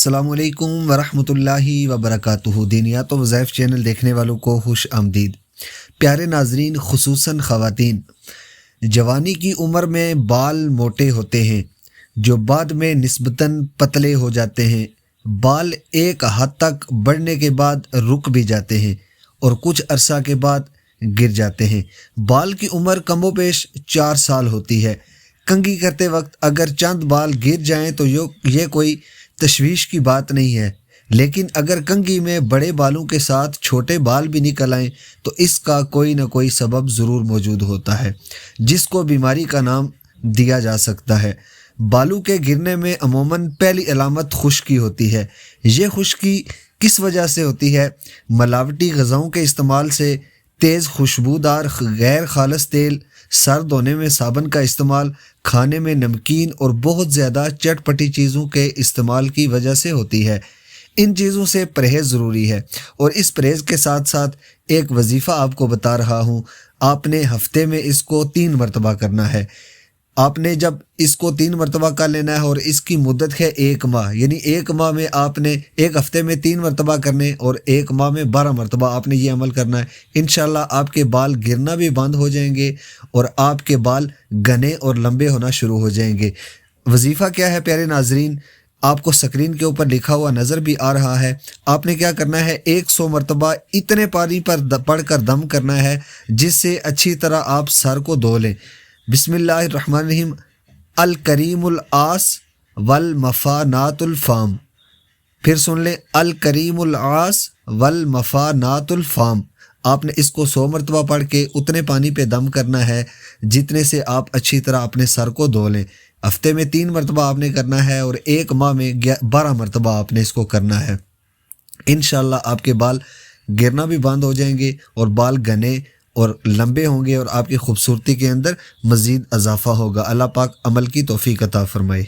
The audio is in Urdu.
السلام علیکم ورحمۃ اللہ وبرکاتہ۔ دینیات و وظائف چینل دیکھنے والوں کو خوش آمدید۔ پیارے ناظرین، خصوصاً خواتین، جوانی کی عمر میں بال موٹے ہوتے ہیں جو بعد میں نسبتاً پتلے ہو جاتے ہیں۔ بال ایک حد تک بڑھنے کے بعد رک بھی جاتے ہیں اور کچھ عرصہ کے بعد گر جاتے ہیں۔ بال کی عمر کم و بیش 4 سال ہوتی ہے۔ کنگھی کرتے وقت اگر چند بال گر جائیں تو یہ کوئی تشویش کی بات نہیں ہے، لیکن اگر کنگھی میں بڑے بالوں کے ساتھ چھوٹے بال بھی نکل آئیں تو اس کا کوئی نہ کوئی سبب ضرور موجود ہوتا ہے جس کو بیماری کا نام دیا جا سکتا ہے۔ بالوں کے گرنے میں عموماً پہلی علامت خشکی ہوتی ہے۔ یہ خشکی کس وجہ سے ہوتی ہے؟ ملاوٹی غذاؤں کے استعمال سے، تیز خوشبودار غیر خالص تیل، سر دھونے میں صابن کا استعمال، کھانے میں نمکین اور بہت زیادہ چٹ پٹی چیزوں کے استعمال کی وجہ سے ہوتی ہے۔ ان چیزوں سے پرہیز ضروری ہے، اور اس پرہیز کے ساتھ ساتھ ایک وظیفہ آپ کو بتا رہا ہوں۔ آپ نے ہفتے میں اس کو 3 مرتبہ کرنا ہے۔ آپ نے جب اس کو 3 مرتبہ کر لینا ہے اور اس کی مدت ہے 1 ماہ، یعنی 1 ماہ میں آپ نے ایک ہفتے میں 3 مرتبہ کرنے اور 1 ماہ میں 12 مرتبہ آپ نے یہ عمل کرنا ہے۔ انشاءاللہ آپ کے بال گرنا بھی بند ہو جائیں گے اور آپ کے بال گھنے اور لمبے ہونا شروع ہو جائیں گے۔ وظیفہ کیا ہے پیارے ناظرین؟ آپ کو سکرین کے اوپر لکھا ہوا نظر بھی آ رہا ہے۔ آپ نے کیا کرنا ہے؟ 100 مرتبہ اتنے پانی پر پڑھ کر دم کرنا ہے جس سے اچھی طرح آپ سر کو دھو لیں۔ بسم اللہ الرحمن الرحیم۔ الکریم العاص والمفانات الفام۔ پھر سن لیں، الکریم العاص والمفانات الفام۔ آپ نے اس کو 100 مرتبہ پڑھ کے اتنے پانی پہ دم کرنا ہے جتنے سے آپ اچھی طرح اپنے سر کو دھو لیں۔ ہفتے میں 3 مرتبہ آپ نے کرنا ہے اور 1 ماہ میں 12 مرتبہ آپ نے اس کو کرنا ہے۔ انشاءاللہ آپ کے بال گرنا بھی بند ہو جائیں گے اور بال گھنے اور لمبے ہوں گے اور آپ کی خوبصورتی کے اندر مزید اضافہ ہوگا۔ اللہ پاک عمل کی توفیق عطا فرمائے۔